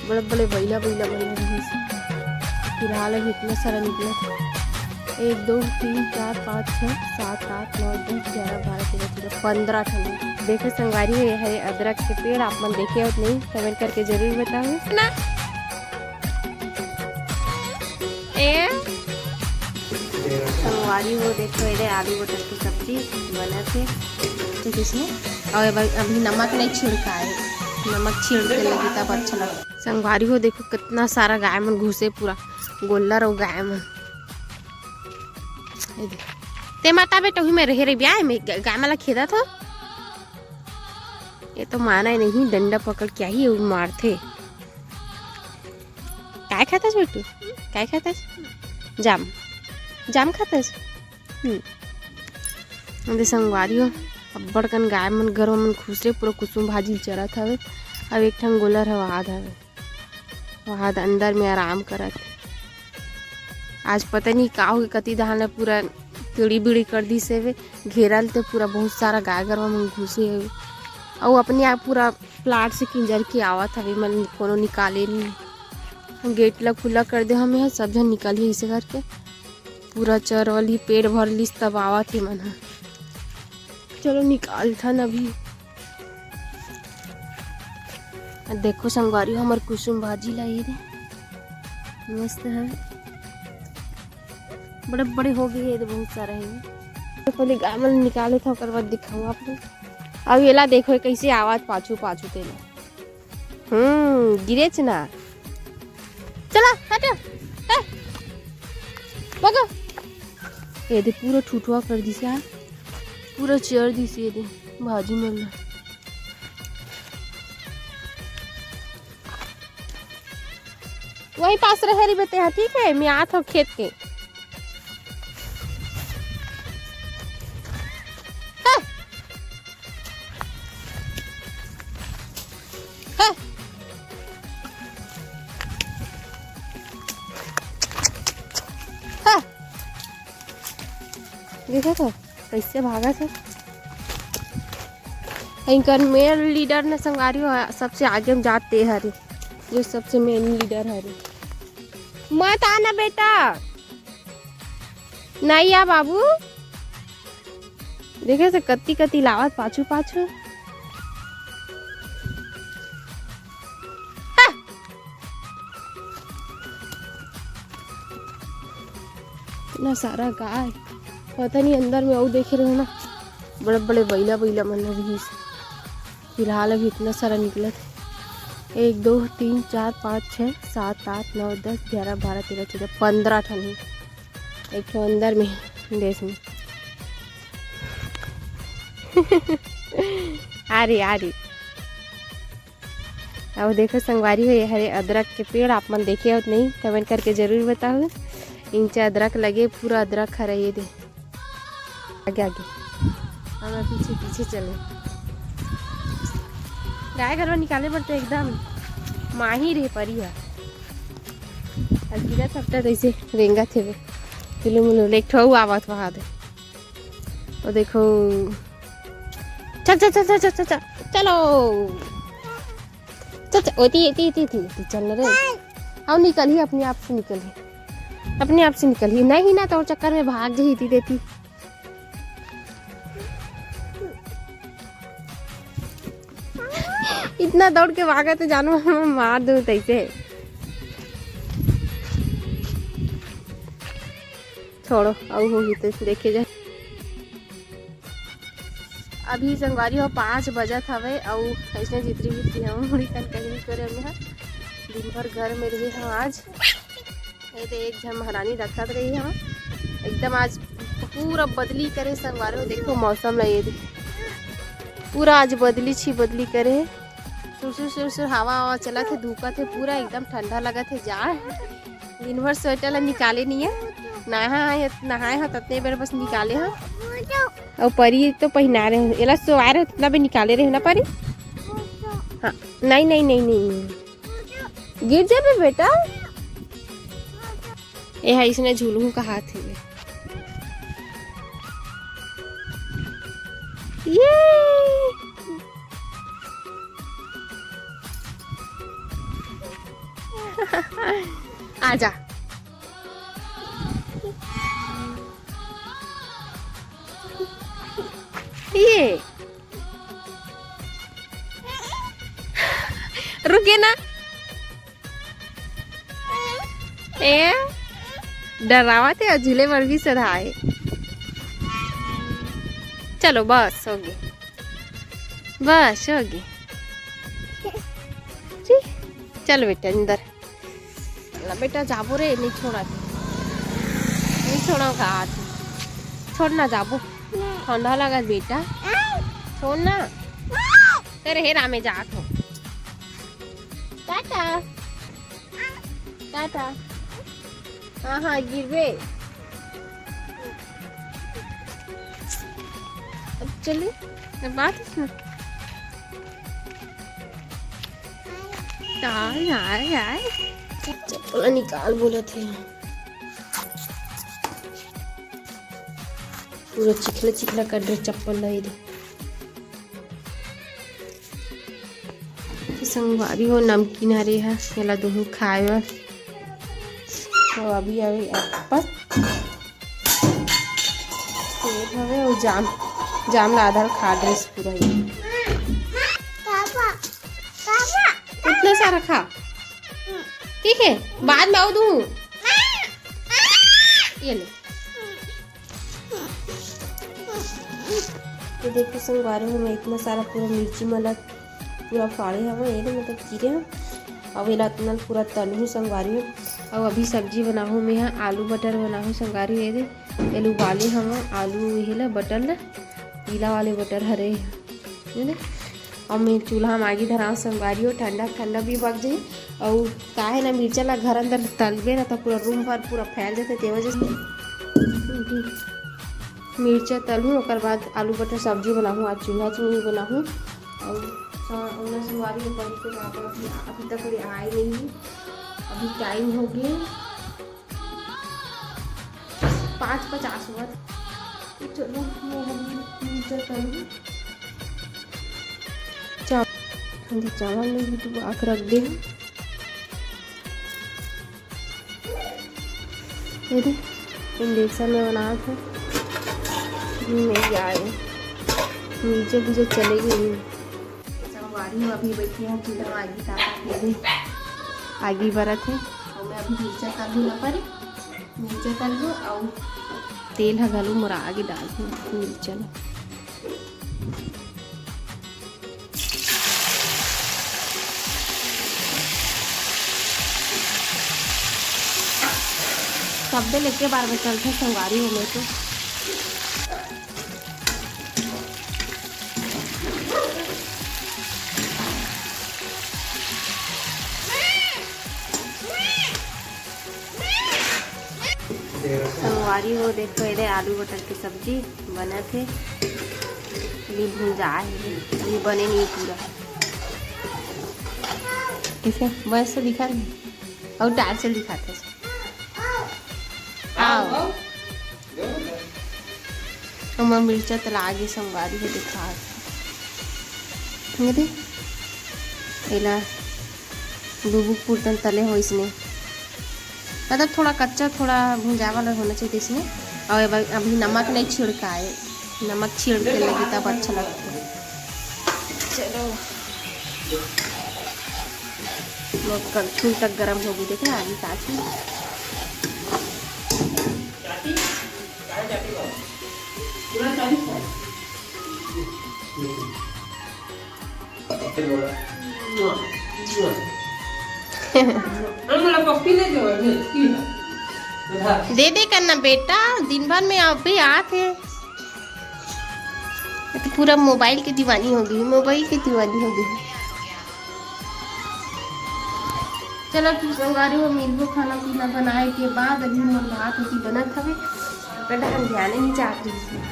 बड़े बड़े बैला बैला बैला रही फिलहाल अभी इतना सारा निकला था। 1 2 3 4 5 6 7 8 9 10 11 12 13 14 15 ठंडी देखे संगवारी है अदरक के पेड़ आप मन देखे हो नहीं कमेंट करके जरूर बताओ ना। संगवारी हो देखो ये आलू मटर की सब्जी बना थे ठीक है और अभी नमक नहीं छिड़का है, नमक छिड़ के लगी तब अच्छा लगा। संगवारी हो देखो कितना सारा गाय मन घुसे पूरा गोल्लर और गाय मन ते माता बेटा ही में रह रही ब्याह में गाय माला खेदा था। ये तो माना ही नहीं डंडा पकड़ क्या ही मारते। काय खातास बेटू काय खातास? जाम जाम खातास। संगवारी हो अब्बड़ कन गाय मन घर मन खुसरे पूरा कुसुम भाजी चरत हवे। अब एक ठन गोलर हवाद हवे वहाद अंदर में आराम करत। आज पता नहीं का हो कति धान पूरा कीड़ी बीड़ी कर दी से घेरल तो पूरा बहुत सारा गाय घर में घुसे है और अपने आप पूरा प्लाट से किंजर के आवत हवे मन कोनो निकाले नहीं। गेट ला खुला कर दे हमें सब जन निकली इसे करके पूरा चरवली पेट भर लिस तब आवत ही मन। चलो निकाल था अभी। देखो संगवारी हमार कुसुम भाजी लाई रे मस्त है बड़े बड़े हो गए है बहुत सारा है। तो पहले गाय मन निकाले था ओकर बाद दिखाऊँ आपको। अब येला देखो कैसे आवाज पाछू पाछू तेला गिरे ना चला हटो बगो ये दे पूरा ठुठुआ कर दी यार पूरा चेयर दी से दे भाजी मिल वही पास रह रही बेटे हाँ ठीक है मैं आत हूँ खेत के। देखा था कैसे भागा था। इनकर मेन लीडर ने संगवारी सबसे आगे में जाते हरे जो सबसे मेन लीडर हरे। मत आना बेटा नहीं आ बाबू देखे से कत्ती कत्ती लावत पाछू पाछू। इतना सारा गाय पता नहीं अंदर में और देखे रहे ना बड़े बड़े बैला बैला मन रही फिलहाल अभी इतना सारा निकला था। 1 2 3 4 5 6 7 8 9 10 11 12 13 14 15 ठंडी एक तो अंदर में देश में आ रही अब देखो संगवारी हो हरे अदरक के पेड़ आप मन देखे हो नहीं कमेंट करके जरूर बताओ। इंचे अदरक लगे पूरा अदरक खा रही दे आगे आगे हम पीछे पीछे चले। गाय घर में निकाले पड़ते एकदम माही रहे परी है गिरा सबटा जैसे रेंगा थे वे किलो मिलो लेक ठो आवत वहाँ दे और देखो चल चल चल चल चल चल चलो चल चल ओती चल रहे और निकली अपने आप से निकली नहीं ना तो चक्कर में भाग जाती देती। इतना दौड़ के भागा तो जानवर मार दूं तैसे छोड़ो अब होगी तो देखे जाए। अभी संगवारी हो 5 बजत हवे और ऐसे जितनी भी हम कहीं करे दिन भर घर में रहे हम आज ये तो एक झन महारानी रखत रही हम एकदम आज पूरा बदली करे संगवारी देखो मौसम लगे पूरा आज बदली करे सुर हवा चला थे धूपा थे पूरा एकदम ठंडा लगा थे जाड़ दिन भर स्वेटर ला निकाले नहीं है नहाए हाँ ततने बेर बस निकाले हाँ और परी तो पहना रहे एला सोआ रहे उतना भी निकाले रहे ना परी। हाँ नहीं गिर जाए बेटा ये है इसने झूलू का हाथ है ये आजा। ये रुके ना, ए डरावा थे झूले पर भी सधाए। चलो बस हो गई, बस हो गई। चलो बेटा अंदर, बेटा जाबो रे, नहीं छोड़ा, नहीं छोड़ा का हाथ, छोड़ना जाबो, ठंडा लगा बेटा, छोड़ना, तेरे हेरा में जात हो। टाटा टाटा। हाँ हाँ गिरवे। अब चले, अब बात सुन। यार चप्पल निकाल बोले थे, पूरा चिखला चिखला कर दे चप्पल लाई दे। संगवारी हो नमकीन हरे है केला दोहू खाए बर। तो अभी अभी एप्पल सेब हवे और जाम, जाम ला आधा खा ड्रेस पूरा ही। इतना सारा खा, ठीक है, बाद में आओ दूँ। ये ले, तो देखो संगवारी हो मैं इतना सारा पूरा मिर्ची मला पूरा फाड़े हवे, ये मतलब चीरे हैं। अब इला इतना पूरा तलू संगवारी हो। और अभी सब्जी बनाहूँ मैं यहाँ आलू बटर बनाहूँ संगवारी। ये दे एलू उबाले हम आलू ये ला बटर ला, पीला वाले बटर हरे है। और मैं चूल्हा में आगे धराऊँ संगवारी हो, ठंडा ठंडा भी पक जाए। और का है ना मिर्चा ला घर अंदर तलबे ना तो पूरा रूम भर पूरा फैल जाते, ते वजह से मिर्चा तलूँ और बाद आलू बटर सब्जी बनाऊँ। आज चूल्हा चूल्ही बनाऊँ। और संगवारी हो पड़ी के अभी तक कोई आए नहीं है। अभी टाइम हो गया 5:50 हुआ। चलो मिर्चा तलूँ, चावल में भी डुबा के रख दे। इंडक्शन में बना था, नहीं आए नीचे मुझे चले गई। संगवारी हो अभी बैठी है चूल्हा आगे तापा आगे बरत है। और मैं अभी मिर्चा तलू ना पड़े, मिर्चा तलू और तेल हगलू मोरा आगे डाल दूँ मिर्चा। शब्द लेके बार में चलते संगवारी हो में तो संगवारी हो। देखो ये आलू बटर की सब्जी बना थे, अभी भुंजा है, अभी बने नहीं पूरा। कैसे बस से दिखा रहे और डाल से दिखाते हैं। आओ मैं मिर्चा तला आगे संगवारी को दिखा एला डूबू पूरतन तले हो इसमें, मतलब थोड़ा कच्चा थोड़ा भुंजा वाला होना चाहिए इसमें। और अभी नमक नहीं छिड़का है, नमक छिड़क के लगी तब अच्छा लगता है। चलो वो कड़छुल तक गर्म होगी, देखे आगे काची दे दे करना बेटा, दिन भर में आप भी आते तो पूरा मोबाइल की दीवानी होगी, मोबाइल की दीवानी होगी। चलो तू संगवारी हो मिलबो खाना पीना बनाए के बाद अभी मोर बात होती बनत हवे, बेटा हम ध्यान नहीं चाहती इसमें।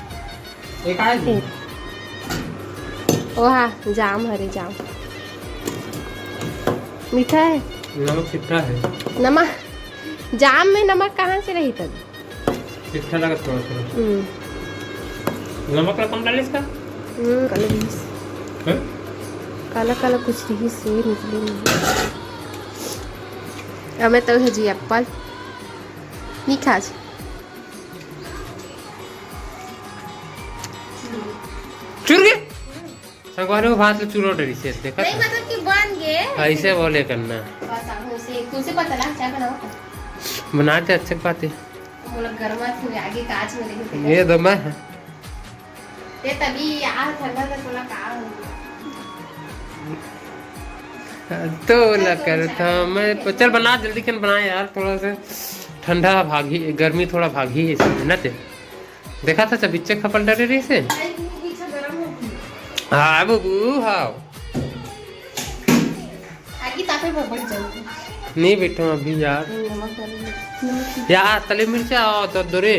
एक आए ओहा जाम हरे जाम मीठा है, नमक चिट्ठा है। नमक जाम में नमक कहाँ से रही तब? चिट्ठा लगा थोड़ा थोड़ा। नमक कम डाले इसका। काला काला कुछ रही से निकली नहीं। અમે તો હજી એપલ નહીં ખાજ चूर गए संगवारी को भात ले चूरो डरी से देखा नहीं मतलब कि बन गए ऐसे बोले करना बस आगे से तुझे पता लगा क्या बनाओ बनाते अच्छे बात है वो लोग गर्मा थे आगे कांच में देखे ये दो मैं ये तभी यार ठंडा था थोड़ा काम तो लकर था मैं चल बना जल्दी कर बना यार थोड़ा सा ठंडा भागी गर्मी थोड़ा भागी है इसमें ना ते देखा था जब बिच्चे खपल डरे रही से हाँ बाबू हाँ आगे तापे पर बढ़ जाओगे नहीं बेटा अभी यार नमक डालो यार तले मिर्चा तो दो रे